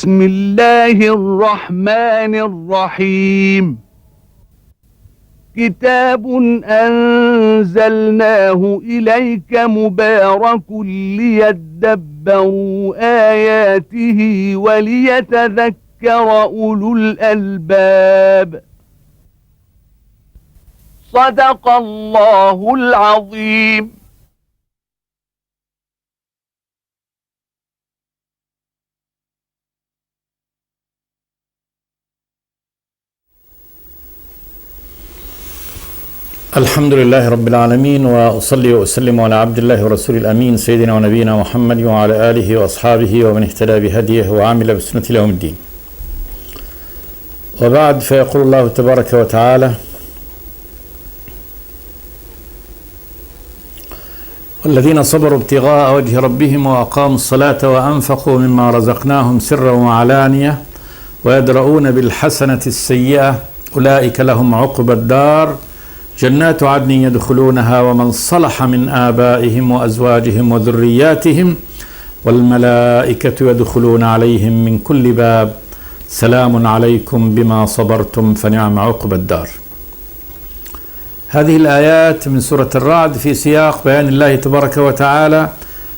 بسم الله الرحمن الرحيم كتاب أنزلناه إليك مبارك ليدبروا آياته وليتذكر أولو الألباب صدق الله العظيم. الحمد لله رب العالمين، وأصلي وأسلم على عبد الله ورسول الأمين سيدنا ونبينا محمد وعلى آله وأصحابه ومن اهتدى بهديه وعمل بسنة يوم الدين. وبعد، فيقول الله تبارك وتعالى: والذين صبروا ابتغاء وجه ربهم وأقاموا الصلاة وأنفقوا مما رزقناهم سرا وعلانية ويدرؤون بالحسنة السيئة أولئك لهم عقبى الدار جنات عدن يدخلونها ومن صلح من آبائهم وأزواجهم وذرياتهم والملائكة يدخلون عليهم من كل باب سلام عليكم بما صبرتم فنعم عقبى الدار. هذه الآيات من سورة الرعد في سياق بيان الله تبارك وتعالى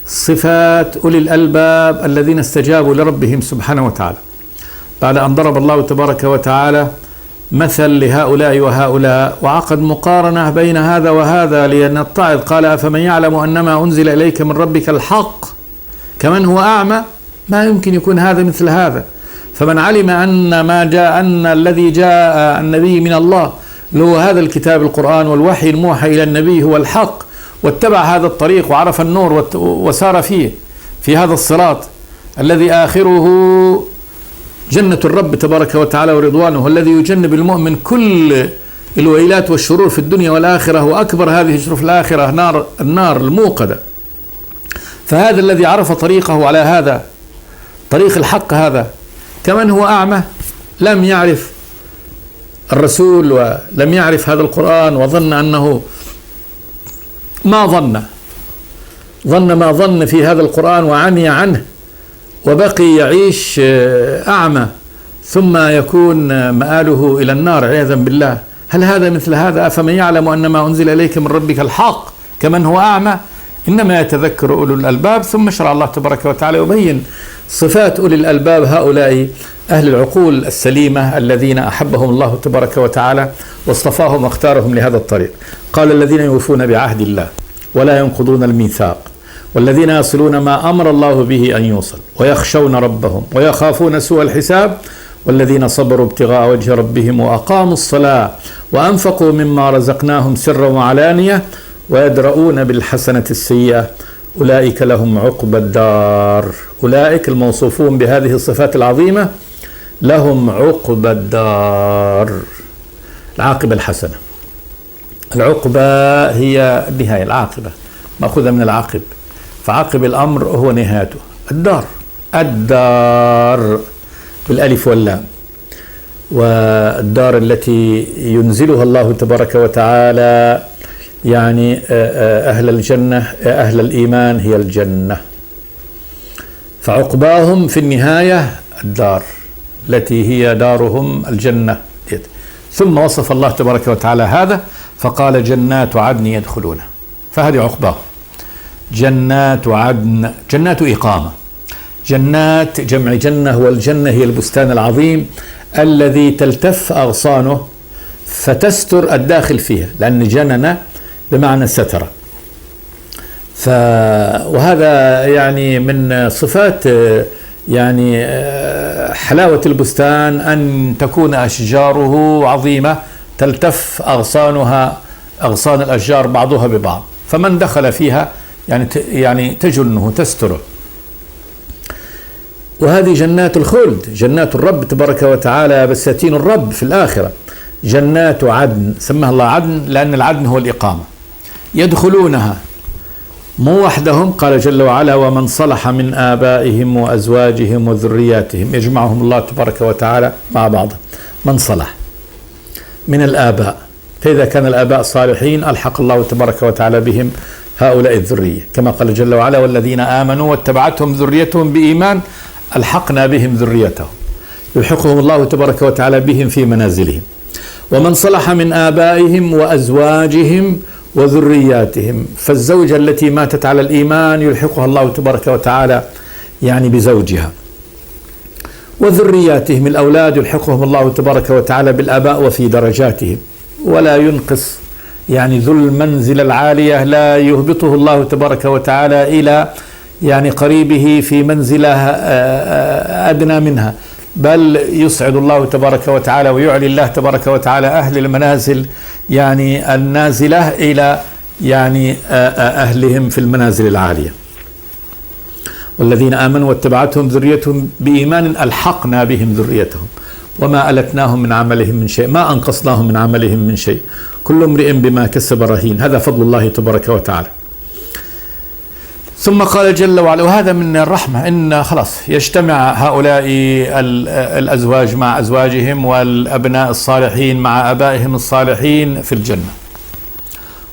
صفات أولي الألباب الذين استجابوا لربهم سبحانه وتعالى، بعد أن ضرب الله تبارك وتعالى مثل لهؤلاء وهؤلاء وعقد مقارنة بين هذا وهذا لنتعظ. قال: أفمن يعلم أنما أنزل إليك من ربك الحق كمن هو أعمى؟ ما يمكن يكون هذا مثل هذا. فمن علم أن الذي جاء النبي من الله له هذا الكتاب القرآن والوحي الموحى إلى النبي هو الحق، واتبع هذا الطريق وعرف النور وسار فيه في هذا الصراط الذي آخره جنة الرب تبارك وتعالى ورضوانه، الذي يجنب المؤمن كل الويلات والشرور في الدنيا والآخرة، وأكبر هذه الشرور في الآخرة النار الموقدة. فهذا الذي عرف طريقه على هذا طريق الحق، هذا كمن هو أعمى لم يعرف الرسول ولم يعرف هذا القرآن، وظن أنه ما ظن في هذا القرآن وعمي عنه، وبقي يعيش أعمى ثم يكون مآله إلى النار عياذا بالله. هل هذا مثل هذا؟ أفمن يعلم أنما أنزل إليك من ربك الحق كمن هو أعمى؟ إنما يتذكر أولو الألباب. ثم شرع الله تبارك وتعالى يبين صفات أولي الألباب، هؤلاء أهل العقول السليمة الذين أحبهم الله تبارك وتعالى واصطفاهم واختارهم لهذا الطريق. قال: الذين يوفون بعهد الله ولا ينقضون الميثاق والذين يصلون ما أمر الله به أن يوصل ويخشون ربهم ويخافون سوء الحساب والذين صبروا ابتغاء وجه ربهم وأقاموا الصلاة وأنفقوا مما رزقناهم سرا وعلانية ويدرؤون بالحسنة السيئة أولئك لهم عقبى الدار. أولئك الموصوفون بهذه الصفات العظيمة لهم عقبى الدار، العاقبة الحسنة. العقبة هي النهاية، العاقبة مأخوذة من العاقب، فعاقب الأمر هو نهايته. الدار بالألف واللام، والدار التي ينزلها الله تبارك وتعالى يعني أهل الجنة، أهل الإيمان هي الجنة، فعقباهم في النهاية الدار التي هي دارهم الجنة. ثم وصف الله تبارك وتعالى هذا فقال: جنات عدن يدخلونه، فهذه عقباهم. جنات عدن، جنات إقامة. جنات جمع جنة، والجنة هي البستان العظيم الذي تلتف أغصانه فتستر الداخل فيها، لأن جنن بمعنى ستر. وهذا يعني من صفات يعني حلاوة البستان أن تكون أشجاره عظيمة تلتف أغصانها، أغصان الأشجار بعضها ببعض، فمن دخل فيها يعني تجنه تستره. وهذه جنات الخلد، جنات الرب تبارك وتعالى، بساتين الرب في الآخرة. جنات عدن سماها الله عدن لأن العدن هو الإقامة. يدخلونها مو وحدهم، قال جل وعلا: ومن صلح من آبائهم وأزواجهم وذرياتهم، يجمعهم الله تبارك وتعالى مع بعض. من صلح من الآباء، فإذا كان الآباء صالحين ألحق الله تبارك وتعالى بهم هؤلاء الذرية، كما قال جل وعلا: والذين آمنوا واتبعتهم ذريتهم بإيمان ألحقنا بهم ذريتهم، يلحقهم الله تبارك وتعالى بهم في منازلهم. ومن صلح من آبائهم وأزواجهم وذرياتهم، فالزوجة التي ماتت على الإيمان يلحقها الله تبارك وتعالى يعني بزوجها، وذرياتهم الأولاد يلحقهم الله تبارك وتعالى بالآباء وفي درجاتهم، ولا ينقص يعني ذو المنزل العالية لا يهبطه الله تبارك وتعالى إلى يعني قريبه في منزلة أدنى منها، بل يصعد الله تبارك وتعالى ويعلي الله تبارك وتعالى أهل المنازل يعني النازلة إلى يعني أهلهم في المنازل العالية. والذين آمنوا واتبعتهم ذريتهم بإيمان ألحقنا بهم ذريتهم وما ألتناهم من عملهم من شيء، ما أنقصناهم من عملهم من شيء، كل امرئ بما كسب رهين. هذا فضل الله تبارك وتعالى. ثم قال جل وعلا، وهذا من الرحمة، إن خلاص يجتمع هؤلاء الأزواج مع أزواجهم والأبناء الصالحين مع أبائهم الصالحين في الجنة،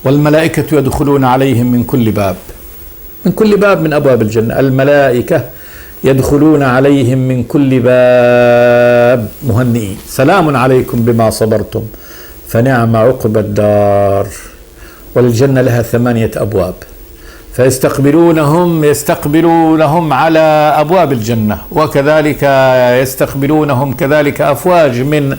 والملائكة يدخلون عليهم من كل باب، من كل باب من أبواب الجنة. الملائكة يدخلون عليهم من كل باب مهنئين، سلام عليكم بما صبرتم فنعم عقبى الدار. والجنة لها 8 أبواب، فيستقبلونهم على أبواب الجنة، وكذلك يستقبلونهم كذلك أفواج من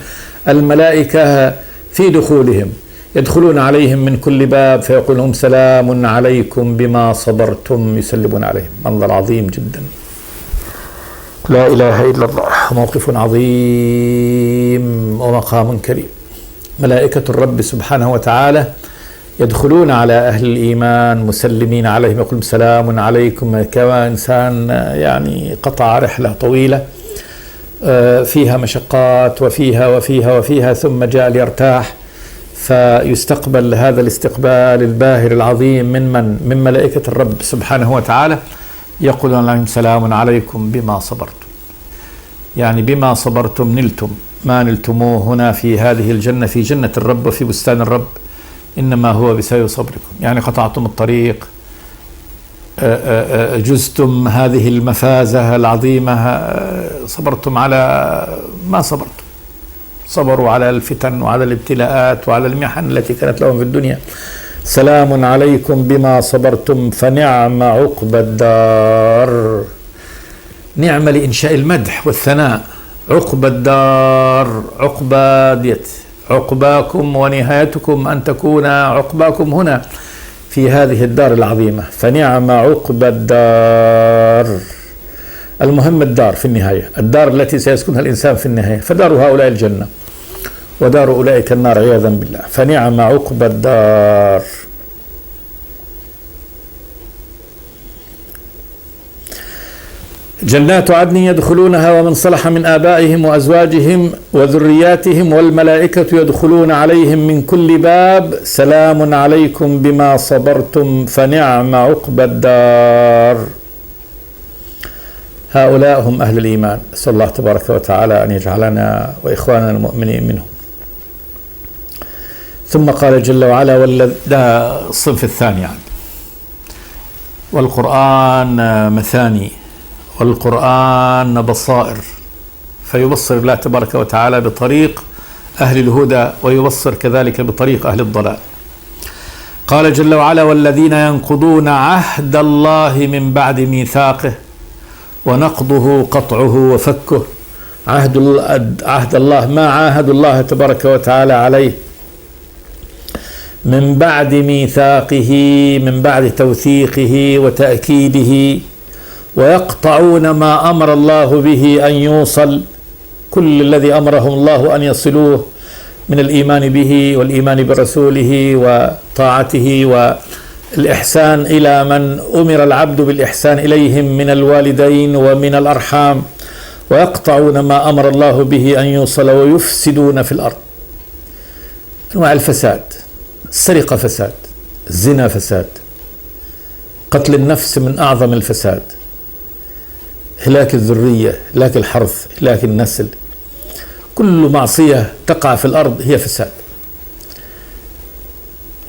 الملائكة في دخولهم، يدخلون عليهم من كل باب فيقول لهم سلام عليكم بما صبرتم، يسلمون عليهم. منظر عظيم جدا، لا إله إلا الله، موقف عظيم ومقام كريم. ملائكة الرب سبحانه وتعالى يدخلون على أهل الإيمان مسلمين عليهم، يقولون سلام عليكم. كما إنسان يعني قطع رحلة طويلة فيها مشقات وفيها ثم جاء ليرتاح، فيستقبل هذا الاستقبال الباهر العظيم من ملائكة الرب سبحانه وتعالى، يقولون لهم سلام عليكم بما صبرتم، يعني بما صبرتم نلتم ما نلتموه هنا في هذه الجنة، في جنة الرب وفي بستان الرب، إنما هو بسبب صبركم. يعني قطعتم الطريق، جزتم هذه المفازة العظيمة، صبرتم على ما صبرتم، صبروا على الفتن وعلى الابتلاءات وعلى المحن التي كانت لهم في الدنيا. سلام عليكم بما صبرتم فنعم عقبى الدار. نعم لإنشاء المدح والثناء، عقبى الدار، عقبى ديت عقباكم ونهايتكم أن تكون عقباكم هنا في هذه الدار العظيمة، فنعم عقبى الدار. المهم الدار في النهاية، الدار التي سيسكنها الإنسان في النهاية، فدار هؤلاء الجنة ودار أولئك النار عياذا بالله، فنعم عقبى الدار. جنات عدن يدخلونها ومن صلح من آبائهم وأزواجهم وذرياتهم والملائكة يدخلون عليهم من كل باب سلام عليكم بما صبرتم فنعم عقبى الدار. هؤلاء هم أهل الإيمان، نسأل الله تبارك وتعالى أن يجعلنا وإخواننا المؤمنين منهم. ثم قال جل وعلا، ده الصنف الثاني يعني، والقرآن مثاني، والقرآن بصائر، فيبصر الله تبارك وتعالى بطريق أهل الهدى ويبصر كذلك بطريق أهل الضلال. قال جل وعلا، والذين ينقضون عهد الله من بعد ميثاقه، ونقضه قطعه وفكه. عهد الله ما عاهد الله تبارك وتعالى عليه من بعد ميثاقه، من بعد توثيقه وتأكيده، ويقطعون ما أمر الله به أن يوصل، كل الذي أمرهم الله أن يصلوه من الإيمان به والإيمان برسوله وطاعته والإحسان إلى من أمر العبد بالإحسان إليهم من الوالدين ومن الأرحام، ويقطعون ما أمر الله به أن يوصل، ويفسدون في الأرض. أنواع الفساد، السرقة فساد، الزنا فساد، قتل النفس من أعظم الفساد، هلاك الذرية، هلاك الحرث، هلاك النسل، كل معصية تقع في الأرض هي فساد.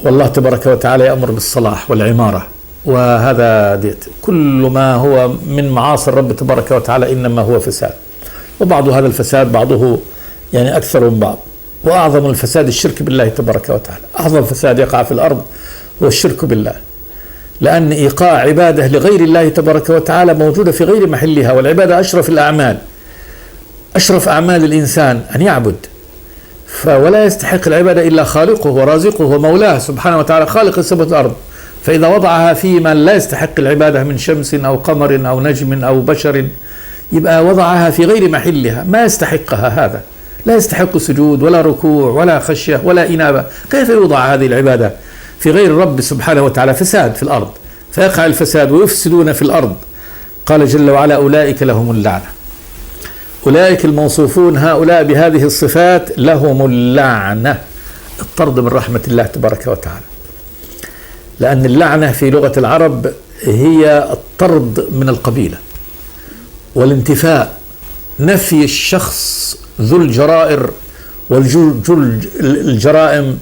والله تبارك وتعالى يأمر بالصلاح والعمارة وهذا ديت كل ما هو من معاصي الرب تبارك وتعالى إنما هو فساد، وبعض هذا الفساد بعضه يعني أكثر من بعض. وأعظم الفساد الشرك بالله تبارك وتعالى. أعظم فساد يقع في الأرض هو الشرك بالله، لأن إيقاع عبادة لغير الله تبارك وتعالى موجودة في غير محلها. والعبادة أشرف الأعمال، أشرف أعمال الإنسان أن يعبد، ولا يستحق العبادة إلا خالقه ورازقه ومولاه سبحانه وتعالى، خالق السماوات والأرض. فإذا وضعها في من لا يستحق العبادة من شمس أو قمر أو نجم أو بشر، يبقى وضعها في غير محلها، ما يستحقها. هذا لا يستحق سجود ولا ركوع ولا خشية ولا إنابة. كيف يوضع هذه العبادة في غير الرب سبحانه وتعالى؟ فساد في الأرض، فيقع الفساد ويفسدون في الأرض. قال جل وعلا: أولئك لهم اللعنة. أولئك الموصوفون هؤلاء بهذه الصفات لهم اللعنة، الطرد من رحمة الله تبارك وتعالى. لأن اللعنة في لغة العرب هي الطرد من القبيلة والانتفاء، نفي الشخص ذو الجرائر والجرائم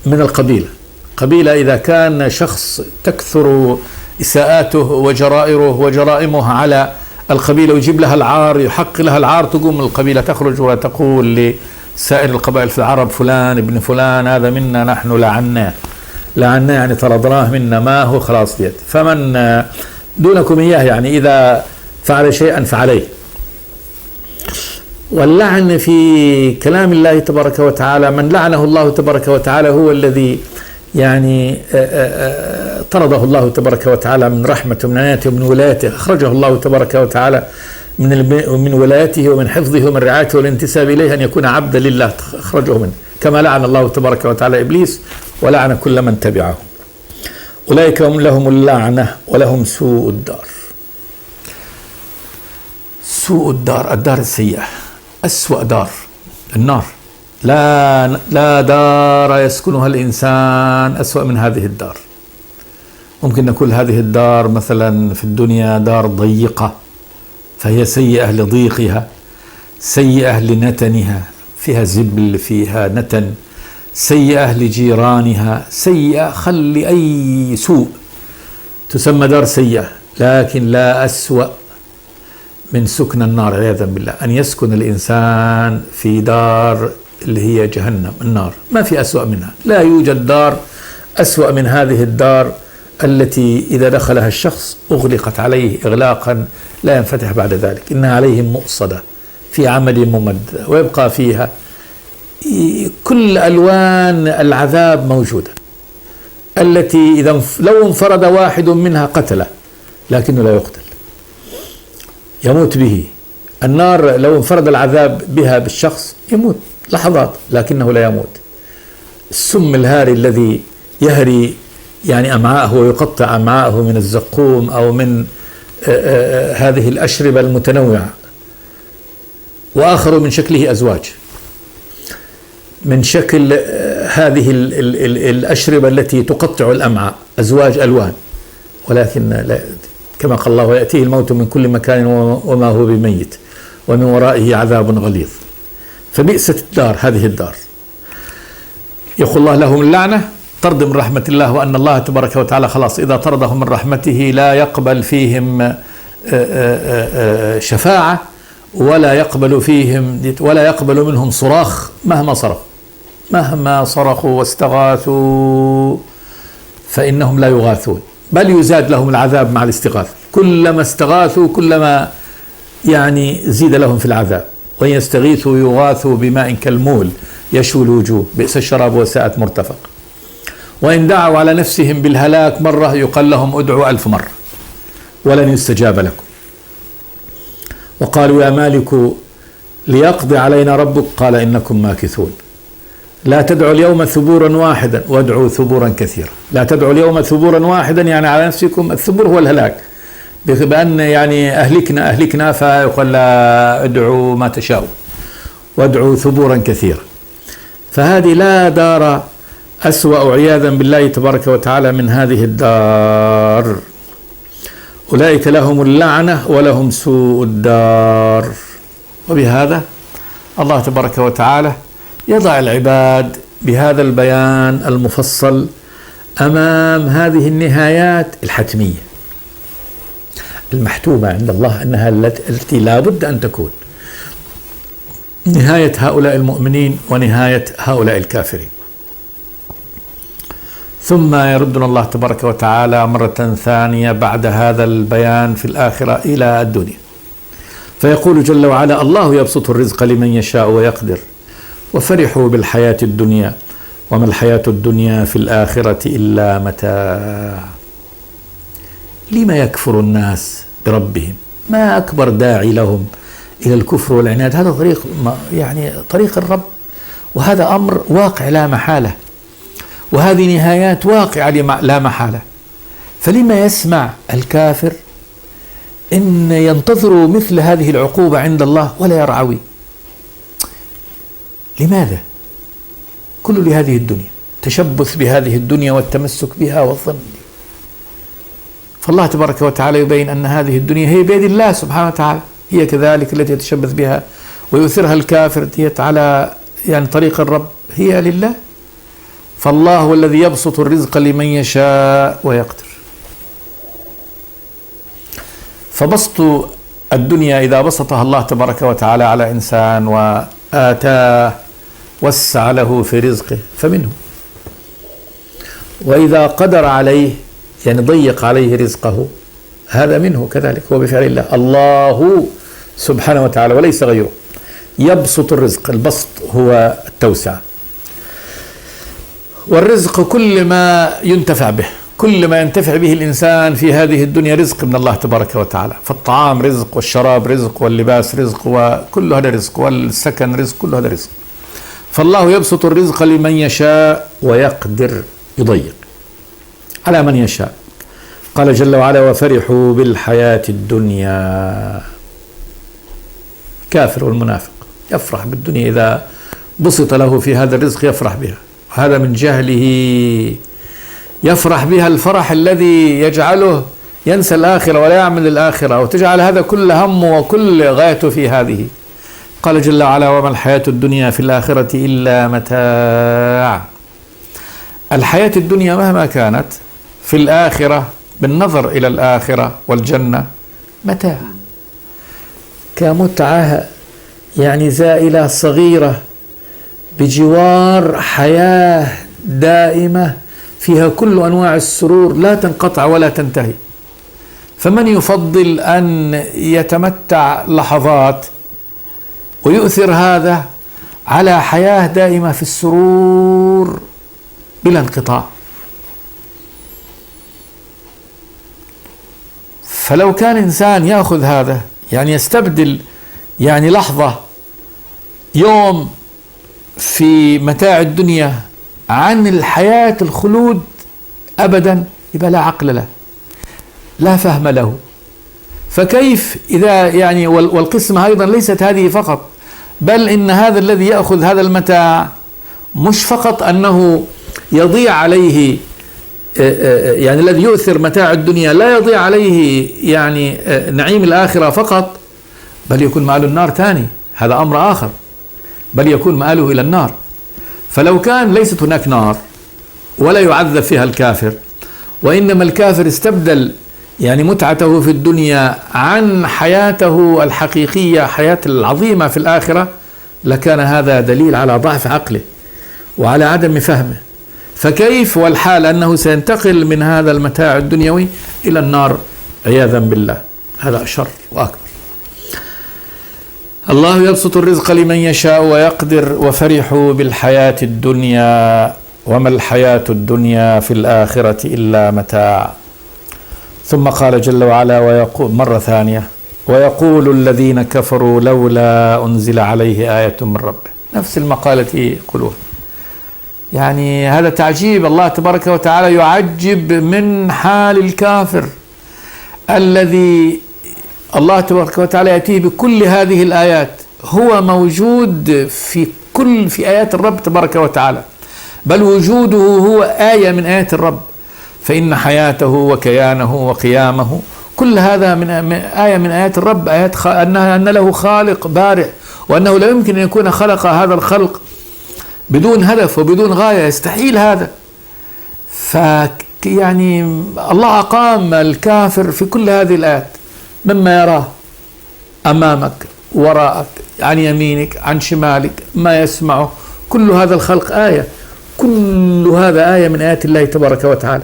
من القبيلة. قبيلة إذا كان شخص تكثر إساءاته وجرائره وجرائمه على القبيلة ويجيب لها العار، يحق لها العار، تقوم القبيلة تخرج وتقول لسائر القبائل في العرب: فلان ابن فلان هذا منا، نحن لعناه يعني طردناه منا، ما هو خلاص ديت. فمن دونكم إياه يعني إذا فعل شيئا فعليه. واللعن في كلام الله تبارك وتعالى، من لعنه الله تبارك وتعالى هو الذي يعني طرده الله تبارك وتعالى من رحمته ومن عنايته ومن ولايته، أخرجه الله تبارك وتعالى من ولايته ومن حفظه ومن رعايته والانتساب إليه أن يكون عبدا لله، أخرجه منه، كما لعن الله تبارك وتعالى إبليس ولعن كل من تبعه. أولئك هم لهم اللعنة ولهم سوء الدار. سوء الدار، الدار السيئة، أسوأ دار النار. لا دار يسكنها الإنسان أسوأ من هذه الدار. ممكن نقول هذه الدار مثلا في الدنيا دار ضيقة، فهي سيئة لضيقها، سيئة لنتنها، فيها زبل، فيها نتن، سيئة لجيرانها، سيئة خلي أي سوء تسمى دار سيئة. لكن لا أسوأ من سكن النار عياذا بالله، أن يسكن الإنسان في دار اللي هي جهنم، النار. ما في أسوأ منها، لا يوجد دار أسوأ من هذه الدار التي إذا دخلها الشخص أغلقت عليه إغلاقا لا ينفتح بعد ذلك. إنها عليهم مؤصدة في عمل ممد، ويبقى فيها كل ألوان العذاب موجودة، التي إذا لو انفرد واحد منها قتله لكنه لا يقتل، يموت به. النار لو انفرد العذاب بها بالشخص يموت لحظات لكنه لا يموت. السم الهاري الذي يهري يعني أمعاءه ويقطع أمعاءه من الزقوم أو من هذه الأشربة المتنوعة. وآخر من شكله أزواج، من شكل هذه الأشربة التي تقطع الأمعاء، أزواج ألوان، ولكن لا، كما قال الله: ويأتيه الموت من كل مكان وما هو بميت ومن ورائه عذاب غليظ. فبئست الدار هذه الدار. يقول الله: لهم اللعنة، طرد من رحمة الله، وأن الله تبارك وتعالى خلاص إذا طردهم من رحمته لا يقبل فيهم شفاعة، ولا يقبل منهم صراخ مهما صرخوا واستغاثوا فإنهم لا يغاثون، بل يزاد لهم العذاب مع الاستغاثة. كلما استغاثوا كلما يعني زيد لهم في العذاب. وإن يستغيثوا يغاثوا بماء كالمول يشوي الوجوه، بئس الشراب وساءت مرتفق. وإن دعوا على نفسهم بالهلاك مرة يقال لهم ادعوا 1000 مرة ولن يستجاب لكم. وقالوا: يا مالك ليقضي علينا ربك، قال: إنكم ماكثون. لا تدعوا اليوم ثبورا واحدا وادعوا ثبورا كثيرا. لا تدعوا اليوم ثبورا واحدا يعني على نفسكم، الثبور هو الهلاك، بأن يعني أهلكنا فيقول: لا، ادعوا ما تشاءوا وادعوا ثبورا كثيرا. فهذه لا دار أسوأ عياذا بالله تبارك وتعالى من هذه الدار. أولئك لهم اللعنة ولهم سوء الدار. وبهذا الله تبارك وتعالى يضع العباد بهذا البيان المفصل أمام هذه النهايات الحتمية المحتومة عند الله أنها التي لا بد أن تكون نهاية هؤلاء المؤمنين ونهاية هؤلاء الكافرين. ثم يردنا الله تبارك وتعالى مرة ثانية بعد هذا البيان في الآخرة إلى الدنيا، فيقول جل وعلا: الله يبسط الرزق لمن يشاء ويقدر وفرحوا بالحياة الدنيا وما الحياة الدنيا في الآخرة إلا متاع. لما يكفر الناس بربهم؟ ما أكبر داعي لهم إلى الكفر والعناد. هذا طريق طريق الرب، وهذا أمر واقع لا محالة، وهذه نهايات واقعة لا محالة. فلما يسمع الكافر إن ينتظروا مثل هذه العقوبة عند الله ولا يرعوي؟ لماذا؟ كل لهذه الدنيا، تشبث بهذه الدنيا والتمسك بها والظن بها. فالله تبارك وتعالى يبين أن هذه الدنيا هي بيد الله سبحانه وتعالى، هي كذلك التي يتشبث بها ويؤثرها الكافر على طريق الرب، هي لله. فالله هو الذي يبسط الرزق لمن يشاء ويقدر. فبسط الدنيا إذا بسطها الله تبارك وتعالى على إنسان وآتاه وسع له في رزقه فمنه، وإذا قدر عليه ضيق عليه رزقه هذا منه كذلك، هو بفعل الله. الله سبحانه وتعالى وليس غيره يبسط الرزق. البسط هو التوسعة، والرزق كل ما ينتفع به، كل ما ينتفع به الإنسان في هذه الدنيا رزق من الله تبارك وتعالى. فالطعام رزق، والشراب رزق، واللباس رزق، وكل هذا رزق، والسكن رزق، كل هذا رزق. فالله يبسط الرزق لمن يشاء ويقدر، يضيق على من يشاء. قال جل وعلا: وفرحوا بالحياة الدنيا. كافر والمنافق يفرح بالدنيا إذا بسط له في هذا الرزق، يفرح بها، هذا من جهله يفرح بها الفرح الذي يجعله ينسى الآخرة ولا يعمل الآخرة، وتجعل هذا كل همه وكل غايته في هذه. قال جل وعلا: وما الحياة الدنيا في الآخرة إلا متاع. الحياة الدنيا مهما كانت في الآخرة بالنظر إلى الآخرة والجنة متاع، كمتعة زائلة صغيرة بجوار حياة دائمة فيها كل أنواع السرور لا تنقطع ولا تنتهي. فمن يفضل أن يتمتع لحظات ويؤثر هذا على حياة دائمة في السرور بلا انقطاع؟ فلو كان إنسان يأخذ هذا يستبدل لحظة يوم في متاع الدنيا عن الحياة الخلود أبدا، يبقى لا عقل له، لا فهم له. فكيف إذا والقسمة أيضا ليست هذه فقط، بل إن هذا الذي يأخذ هذا المتاع مش فقط أنه يضيع عليه الذي يؤثر متاع الدنيا لا يضيع عليه نعيم الآخرة فقط، بل يكون مآله النار ثاني، هذا أمر آخر، بل يكون مآله إلى النار. فلو كان ليست هناك نار ولا يعذب فيها الكافر، وإنما الكافر استبدل متعته في الدنيا عن حياته الحقيقية، حياة العظيمة في الآخرة، لكان هذا دليل على ضعف عقله وعلى عدم فهمه. فكيف والحال أنه سينتقل من هذا المتاع الدنيوي إلى النار عياذا بالله؟ هذا أشر وأكبر. الله يبسط الرزق لمن يشاء ويقدر وفرحوا بالحياة الدنيا وما الحياة الدنيا في الآخرة إلا متاع. ثم قال جل وعلا: ويقول مرة ثانية: ويقول الذين كفروا لولا أنزل عليه آية من ربه. نفس المقالة يقولون. هذا تعجيب. الله تبارك وتعالى يعجب من حال الكافر الذي الله تبارك وتعالى يأتيه بكل هذه الآيات، هو موجود في آيات الرب تبارك وتعالى، بل وجوده هو آية من آيات الرب. فإن حياته وكيانه وقيامه كل هذا من آية من آيات الرب، آيات أن له خالق بارئ، وأنه لا يمكن أن يكون خلق هذا الخلق بدون هدف وبدون غاية، يستحيل هذا. يعني الله أقام الكافر في كل هذه الآيات مما يراه أمامك وراءك عن يمينك عن شمالك ما يسمعه، كل هذا الخلق آية، كل هذا آية من آيات الله تبارك وتعالى.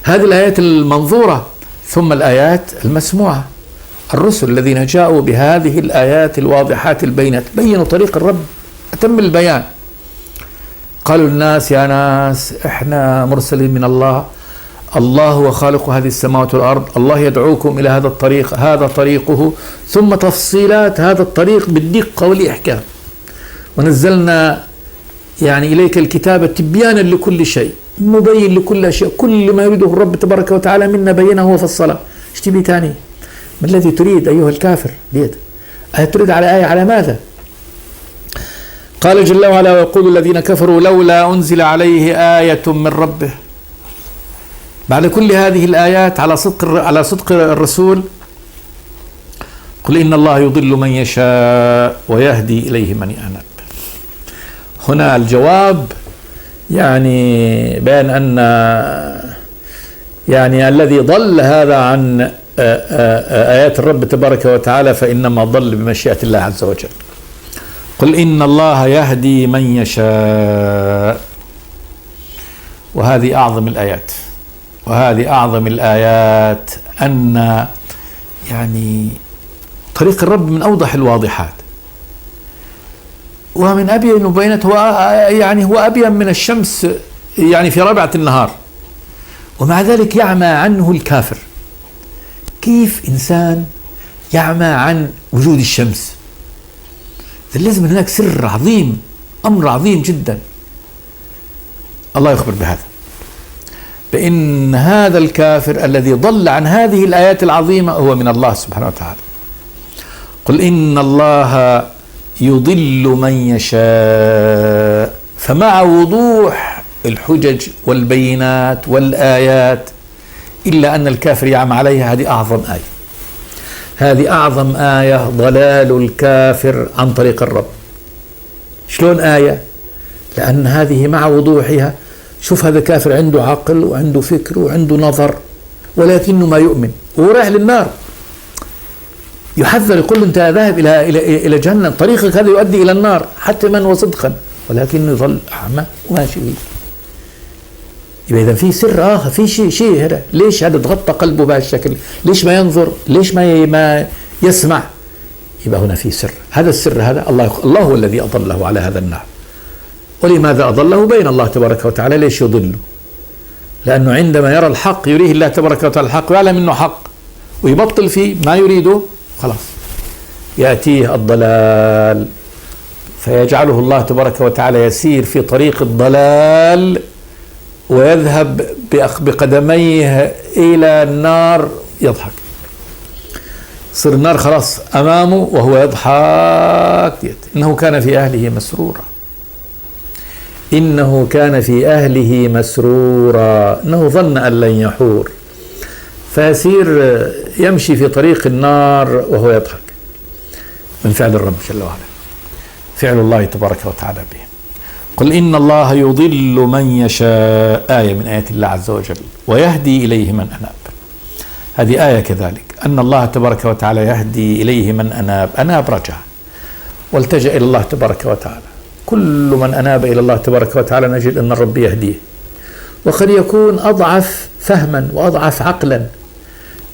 هذه الآيات المنظورة، ثم الآيات المسموعة، الرسل الذين جاءوا بهذه الآيات الواضحات البينات بينوا طريق الرب أتم البيان. قالوا للناس يا ناس احنا مرسلين من الله، الله هو خالق هذه السماوات والأرض، الله يدعوكم إلى هذا الطريق، هذا طريقه، ثم تفصيلات هذا الطريق بالدقة والإحكام. ونزلنا يعني إليك الكتاب تبيانا لكل شيء، مبين لكل شيء، كل ما يريده الرب تبارك وتعالى منا بينه وفصله. ايش تبي تاني؟ ما الذي تريد أيها الكافر؟ بيد تريد على آية على ماذا؟ قال جل وعلا ويقول الذين كفروا لولا أنزل عليه آية من ربه. بعد كل هذه الآيات على صدق الرسول، قل إن الله يضل من يشاء ويهدي إليه من أناب. هنا الجواب يعني بأن أن يعني الذي ضل هذا عن آيات الرب تبارك وتعالى فإنما ضل بمشيئة الله عز وجل. قل إن الله يهدي من يشاء. وهذه أعظم الآيات، وهذه أعظم الآيات، أن يعني طريق الرب من أوضح الواضحات، ومن أبين المبينات، هو أبين من الشمس يعني في رابعة النهار، ومع ذلك يعمى عنه الكافر. كيف إنسان يعمى عن وجود الشمس؟ لازم هناك سر عظيم، أمر عظيم جدا. الله يخبر بهذا، بأن هذا الكافر الذي ضل عن هذه الآيات العظيمة هو من الله سبحانه وتعالى. قل إن الله يضل من يشاء. فمع وضوح الحجج والبينات والآيات إلا أن الكافر يعمى عليها. هذه أعظم آية، هذه أعظم آية، ضلال الكافر عن طريق الرب. شلون آية؟ لأن هذه مع وضوحها، شوف هذا كافر عنده عقل وعنده فكر وعنده نظر، ولكنه ما يؤمن ورايح للنار. يحذر، يقول انت ذاهب الى جهنم، طريقك هذا يؤدي الى النار حتما وصدقا، ولكنه يظل اعمى وماشي بيه. يبقى اذا في سر اخر، في شيء هذا. ليش هذا تغطى قلبه بهالشكل؟ ليش ما ينظر؟ ليش ما يسمع؟ يبقى هنا في سر. هذا السر هذا الله هو الذي اضله على هذا النحو. ولماذا اضله؟ بين الله تبارك وتعالى. ليش يضله؟ لانه عندما يرى الحق يريه الله تبارك وتعالى الحق ويعلم انه حق ويبطل فيه ما يريده، خلاص يأتيه الضلال فيجعله الله تبارك وتعالى يسير في طريق الضلال ويذهب بقدميه إلى النار يضحك. صير النار خلاص أمامه وهو يضحك. إنه كان في أهله مسرورا، إنه كان في أهله مسرورا، إنه ظن أن لن يحور، فيسير يمشي في طريق النار وهو يضحك من فعل الرب جل وعلا، فعل الله تبارك وتعالى به. قل إن الله يضل من يشاء، آية من آيات الله عز وجل، ويهدي إليه من أناب. هذه آية كذلك، أن الله تبارك وتعالى يهدي إليه من أناب رجع والتجأ إلى الله تبارك وتعالى. كل من أناب إلى الله تبارك وتعالى نجد أن الرب يهديه، وقد يكون أضعف فهما وأضعف عقلا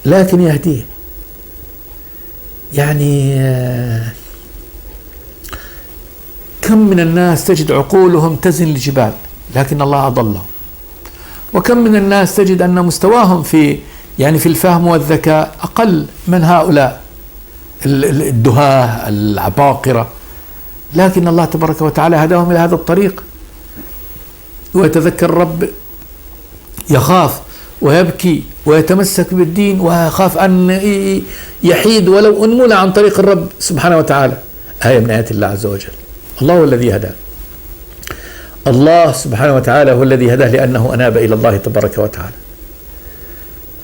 لكن يهديه. يعني كم من الناس تجد عقولهم تزن الجبال لكن الله أضلهم، وكم من الناس تجد أن مستواهم في الفهم والذكاء أقل من هؤلاء الدهاة العباقرة، لكن الله تبارك وتعالى هداهم إلى هذا الطريق. ويتذكر الرب يخاف ويبكي ويتمسك بالدين ويخاف أن يحيد ولو أنمل عن طريق الرب سبحانه وتعالى. آية من آيات الله عز وجل. الله هو الذي هداه، الله سبحانه وتعالى هو الذي هداه لأنه أناب إلى الله تبارك وتعالى.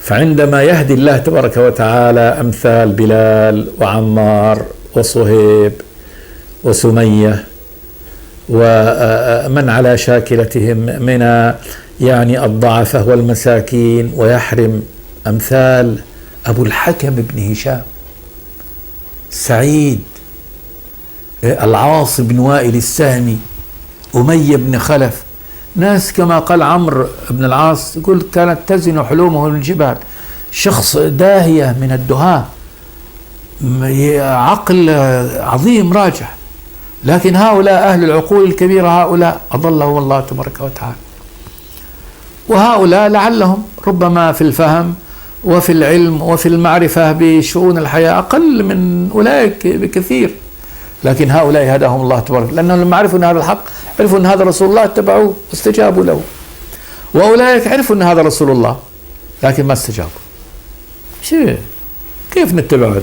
فعندما يهدي الله تبارك وتعالى أمثال بلال وعمار وصهيب وسمية ومن على شاكلتهم من يعني الضعفاء والمساكين، ويحرم أمثال أبو الحكم بن هشام، سعيد، العاص بن وائل السهمي، أمية بن خلف، ناس كما قال عمرو بن العاص يقول كانت تزن حلومه الجبال، شخص داهية من الدهاة، عقل عظيم راجح. لكن هؤلاء أهل العقول الكبيرة، هؤلاء أضلهم الله تبارك وتعالى. وهؤلاء لعلهم ربما في الفهم وفي العلم وفي المعرفة بشؤون الحياة أقل من أولئك بكثير، لكن هؤلاء هداهم الله تبارك، لأنهم لما عرفوا أن هذا الحق، عرفوا أن هذا رسول الله، اتبعوه واستجابوا له. وأولئك عرفوا أن هذا رسول الله لكن ما استجابوا. كيف نتبع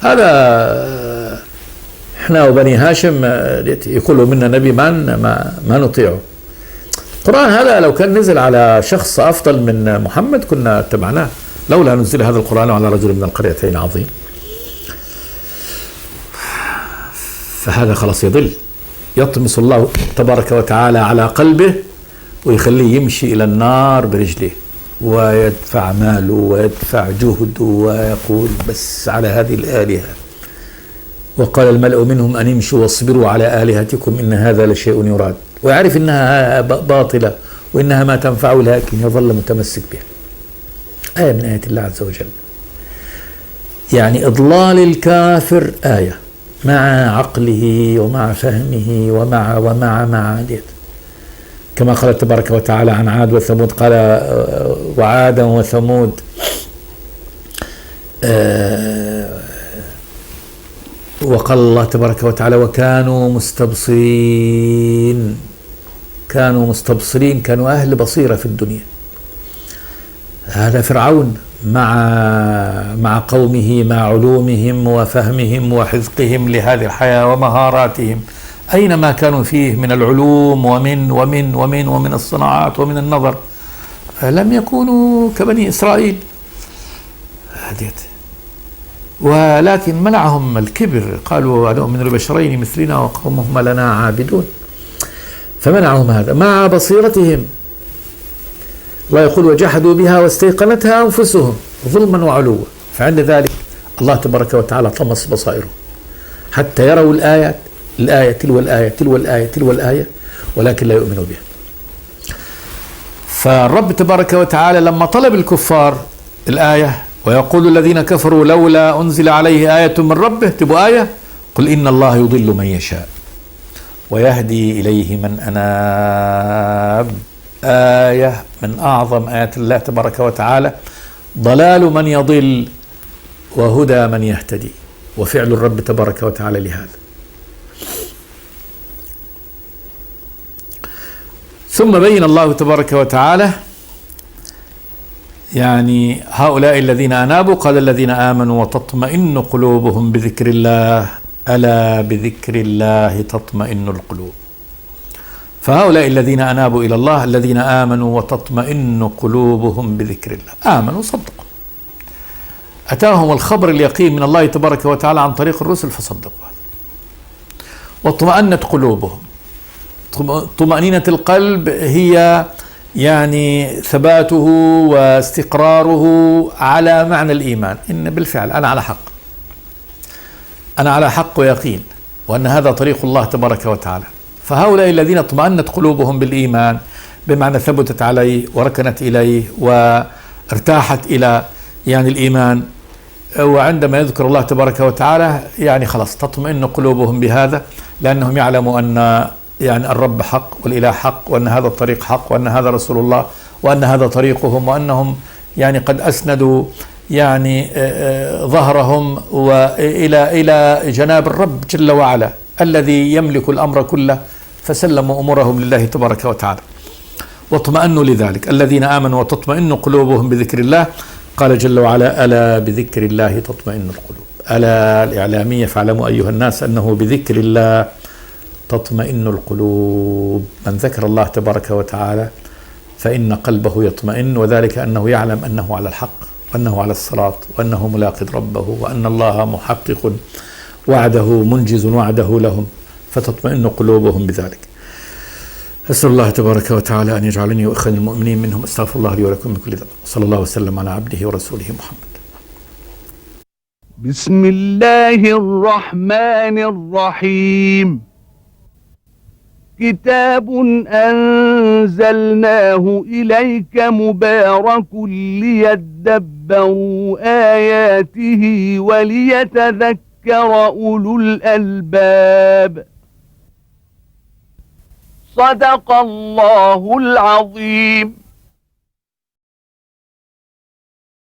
هذا احنا وبني هاشم يقولوا منا نبي ما نطيعه. القرآن هذا لو كان نزل على شخص أفضل من محمد كنا اتبعناه، لولا نزل هذا القرآن على رجل من القريتين عظيم. فهذا خلاص يضل، يطمس الله تبارك وتعالى على قلبه ويخليه يمشي إلى النار برجله، ويدفع ماله ويدفع جهده ويقول بس على هذه الآلهة. وقال الملأ منهم أن امشوا واصبروا على آلهتكم إن هذا لشيء يراد، ويعرف إنها باطلة وإنها ما تنفع، لكن يظل متمسك بها. آية من آيات الله عز وجل. يعني إضلال الكافر آية مع عقله ومع فهمه ومع ديت. كما قال تبارك وتعالى عن عاد وثمود، قال وعادا وثمود وقال الله تبارك وتعالى وكانوا مستبصرين، كانوا أهل بصيرة في الدنيا. هذا فرعون مع قومه، مع علومهم وفهمهم وحذقهم لهذه الحياة ومهاراتهم، أينما كانوا فيه من العلوم ومن الصناعات ومن النظر، لم يكونوا كبني إسرائيل. ولكن منعهم الكبر، قالوا نؤمن لبشرين مثلنا وقومهما لنا عابدون، فمنعهم هذا مع بصيرتهم. الله يقول وجحدوا بها واستيقنتها أنفسهم ظلما وعلوا، فعند ذلك الله تبارك وتعالى طمس بصائرهم حتى يروا الآية تلو الآية ولكن لا يؤمنوا بها. فالرب تبارك وتعالى لما طلب الكفار الآية، ويقول الذين كفروا لولا أنزل عليه آية من ربه، تبوا آية، قل إن الله يضل من يشاء ويهدي إليه من أناب. آية من أعظم آيات الله تبارك وتعالى، ضلال من يضل وهدى من يهتدي، وفعل الرب تبارك وتعالى لهذا. ثم بين الله تبارك وتعالى يعني هؤلاء الذين أنابوا، قال الذين آمنوا وتطمئن قلوبهم بذكر الله، ألا بذكر الله تطمئن القلوب. فهؤلاء الذين أنابوا إلى الله الذين آمنوا وتطمئن قلوبهم بذكر الله، آمنوا صدقوا، أتاهم الخبر اليقين من الله تبارك وتعالى عن طريق الرسل فصدقوا هذا، واطمأنت قلوبهم. طمأنينة القلب هي يعني ثباته واستقراره على معنى الإيمان، إن بالفعل أنا على حق ويقين، وأن هذا طريق الله تبارك وتعالى. فهؤلاء الذين اطمأنت قلوبهم بالإيمان بمعنى ثبتت عليه وركنت إليه وارتاحت إلى يعني الإيمان، وعندما يذكر الله تبارك وتعالى يعني خلاص تطمئن قلوبهم بهذا، لأنهم يعلموا أن يعني الرب حق والإله حق، وأن هذا الطريق حق، وأن هذا رسول الله، وأن هذا طريقهم، وأنهم يعني قد أسندوا يعني ظهرهم إلى جناب الرب جل وعلا الذي يملك الأمر كله، فسلموا أمورهم لله تبارك وتعالى واطمأنوا لذلك. الذين آمنوا وتطمئن قلوبهم بذكر الله، قال جل وعلا ألا بذكر الله تطمئن القلوب. ألا الإعلامية، فاعلموا أيها الناس أنه بذكر الله تطمئن القلوب. من ذكر الله تبارك وتعالى فإن قلبه يطمئن، وذلك أنه يعلم أنه على الحق، وأنه على الصراط، وأنه ملاق ربه، وأن الله محقق وعده منجز وعده لهم، فتطمئن قلوبهم بذلك. أسأل الله تبارك وتعالى أن يجعلني وإخواني المؤمنين منهم. أستغفر الله لي ولكم من كل ذنب. صلى الله وسلم على عبده ورسوله محمد. بسم الله الرحمن الرحيم. كتاب أنزلناه إليك مبارك ليدبروا آياته وليتذكر أولو الألباب. صدق الله العظيم.